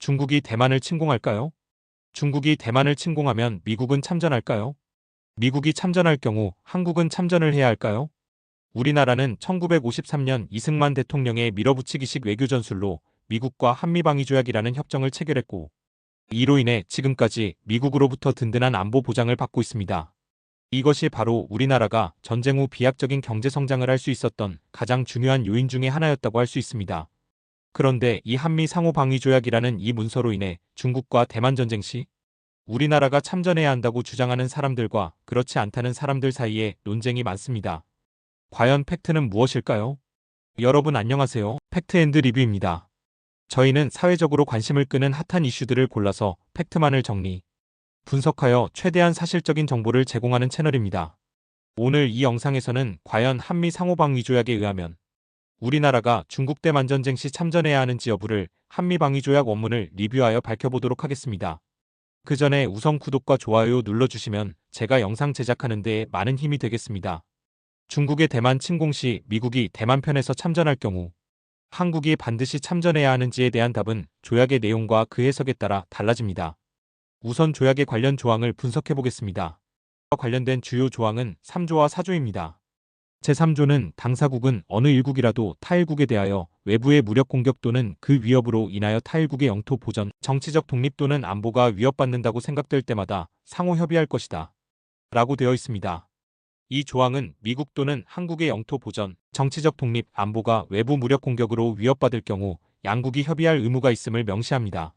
중국이 대만을 침공할까요? 중국이 대만을 침공하면 미국은 참전할까요? 미국이 참전할 경우 한국은 참전을 해야 할까요? 우리나라는 1953년 이승만 대통령의 밀어붙이기식 외교전술로 미국과 한미방위조약이라는 협정을 체결했고, 이로 인해 지금까지 미국으로부터 든든한 안보 보장을 받고 있습니다. 이것이 바로 우리나라가 전쟁 후 비약적인 경제성장을 할 수 있었던 가장 중요한 요인 중의 하나였다고 할 수 있습니다. 그런데 이 한미 상호방위조약이라는 이 문서로 인해 중국과 대만 전쟁 시 우리나라가 참전해야 한다고 주장하는 사람들과 그렇지 않다는 사람들 사이에 논쟁이 많습니다. 과연 팩트는 무엇일까요? 여러분 안녕하세요. 팩트앤드 리뷰입니다. 저희는 사회적으로 관심을 끄는 핫한 이슈들을 골라서 팩트만을 정리, 분석하여 최대한 사실적인 정보를 제공하는 채널입니다. 오늘 이 영상에서는 과연 한미 상호방위조약에 의하면 우리나라가 중국 대만 전쟁 시 참전해야 하는지 여부를 한미방위조약 원문을 리뷰하여 밝혀보도록 하겠습니다. 그 전에 우선 구독과 좋아요 눌러주시면 제가 영상 제작하는 데에 많은 힘이 되겠습니다. 중국의 대만 침공 시 미국이 대만 편에서 참전할 경우 한국이 반드시 참전해야 하는지에 대한 답은 조약의 내용과 그 해석에 따라 달라집니다. 우선 조약의 관련 조항을 분석해 보겠습니다. 관련된 주요 조항은 3조와 4조입니다. 제3조는 당사국은 어느 일국이라도 타일국에 대하여 외부의 무력 공격 또는 그 위협으로 인하여 타일국의 영토 보전, 정치적 독립 또는 안보가 위협받는다고 생각될 때마다 상호 협의할 것이다. 라고 되어 있습니다. 이 조항은 미국 또는 한국의 영토 보전, 정치적 독립, 안보가 외부 무력 공격으로 위협받을 경우 양국이 협의할 의무가 있음을 명시합니다.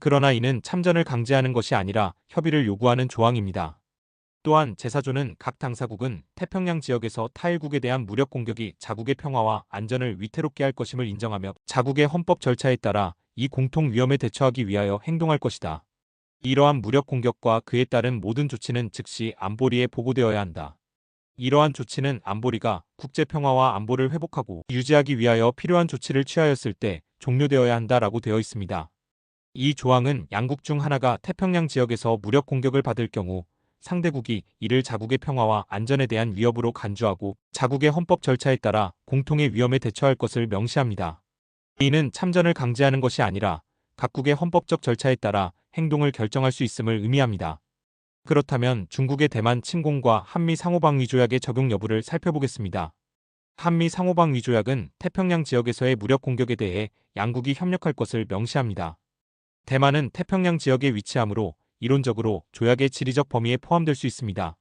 그러나 이는 참전을 강제하는 것이 아니라 협의를 요구하는 조항입니다. 또한 제4조는 각 당사국은 태평양 지역에서 타일국에 대한 무력 공격이 자국의 평화와 안전을 위태롭게 할 것임을 인정하며 자국의 헌법 절차에 따라 이 공통 위험에 대처하기 위하여 행동할 것이다. 이러한 무력 공격과 그에 따른 모든 조치는 즉시 안보리에 보고되어야 한다. 이러한 조치는 안보리가 국제 평화와 안보를 회복하고 유지하기 위하여 필요한 조치를 취하였을 때 종료되어야 한다라고 되어 있습니다. 이 조항은 양국 중 하나가 태평양 지역에서 무력 공격을 받을 경우 상대국이 이를 자국의 평화와 안전에 대한 위협으로 간주하고 자국의 헌법 절차에 따라 공통의 위험에 대처할 것을 명시합니다. 이는 참전을 강제하는 것이 아니라 각국의 헌법적 절차에 따라 행동을 결정할 수 있음을 의미합니다. 그렇다면 중국의 대만 침공과 한미 상호방위조약의 적용 여부를 살펴보겠습니다. 한미 상호방위조약은 태평양 지역에서의 무력 공격에 대해 양국이 협력할 것을 명시합니다. 대만은 태평양 지역에 위치하므로 이론적으로 조약의 지리적 범위에 포함될 수 있습니다.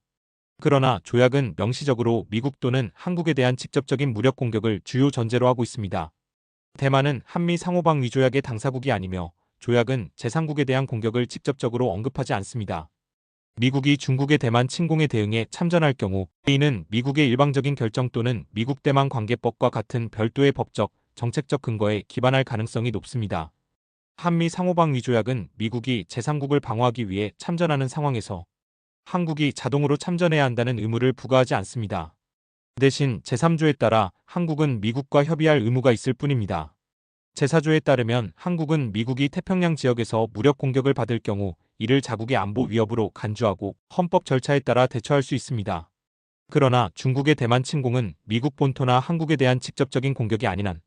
그러나 조약은 명시적으로 미국 또는 한국에 대한 직접적인 무력 공격을 주요 전제로 하고 있습니다. 대만은 한미 상호방위조약의 당사국이 아니며 조약은 제3국에 대한 공격을 직접적으로 언급하지 않습니다. 미국이 중국의 대만 침공에 대응해 참전할 경우 이는 미국의 일방적인 결정 또는 미국 대만 관계법과 같은 별도의 법적, 정책적 근거에 기반할 가능성이 높습니다. 한미 상호방위조약은 미국이 제3국을 방어하기 위해 참전하는 상황에서 한국이 자동으로 참전해야 한다는 의무를 부과하지 않습니다. 대신 제3조에 따라 한국은 미국과 협의할 의무가 있을 뿐입니다. 제4조에 따르면 한국은 미국이 태평양 지역에서 무력 공격을 받을 경우 이를 자국의 안보 위협으로 간주하고 헌법 절차에 따라 대처할 수 있습니다. 그러나 중국의 대만 침공은 미국 본토나 한국에 대한 직접적인 공격이 아닌 한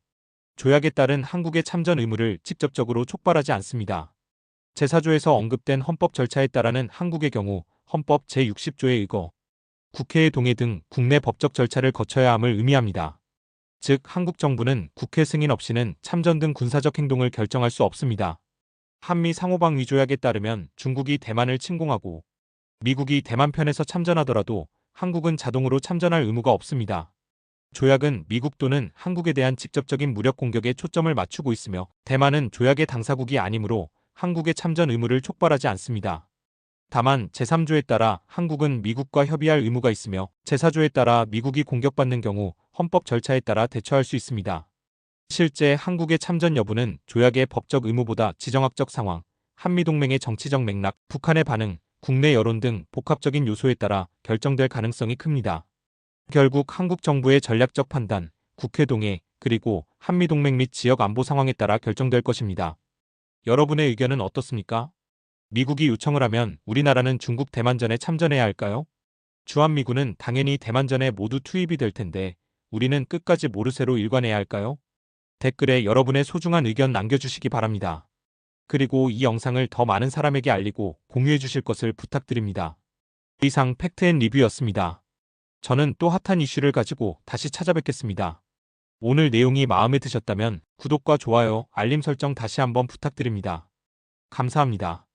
조약에 따른 한국의 참전 의무를 직접적으로 촉발하지 않습니다. 제4조에서 언급된 헌법 절차에 따르는 한국의 경우 헌법 제60조에 의거 국회의 동의 등 국내 법적 절차를 거쳐야 함을 의미합니다. 즉 한국 정부는 국회 승인 없이는 참전 등 군사적 행동을 결정할 수 없습니다. 한미 상호방위조약에 따르면 중국이 대만을 침공하고 미국이 대만 편에서 참전하더라도 한국은 자동으로 참전할 의무가 없습니다. 조약은 미국 또는 한국에 대한 직접적인 무력 공격에 초점을 맞추고 있으며 대만은 조약의 당사국이 아니므로 한국의 참전 의무를 촉발하지 않습니다. 다만 제3조에 따라 한국은 미국과 협의할 의무가 있으며 제4조에 따라 미국이 공격받는 경우 헌법 절차에 따라 대처할 수 있습니다. 실제 한국의 참전 여부는 조약의 법적 의무보다 지정학적 상황, 한미동맹의 정치적 맥락, 북한의 반응, 국내 여론 등 복합적인 요소에 따라 결정될 가능성이 큽니다. 결국 한국 정부의 전략적 판단, 국회 동의, 그리고 한미동맹 및 지역 안보 상황에 따라 결정될 것입니다. 여러분의 의견은 어떻습니까? 미국이 요청을 하면 우리나라는 중국 대만전에 참전해야 할까요? 주한미군은 당연히 대만전에 모두 투입이 될 텐데 우리는 끝까지 모르쇠로 일관해야 할까요? 댓글에 여러분의 소중한 의견 남겨주시기 바랍니다. 그리고 이 영상을 더 많은 사람에게 알리고 공유해 주실 것을 부탁드립니다. 이상 팩트앤리뷰였습니다. 저는 또 핫한 이슈를 가지고 다시 찾아뵙겠습니다. 오늘 내용이 마음에 드셨다면 구독과 좋아요, 알림 설정 다시 한번 부탁드립니다. 감사합니다.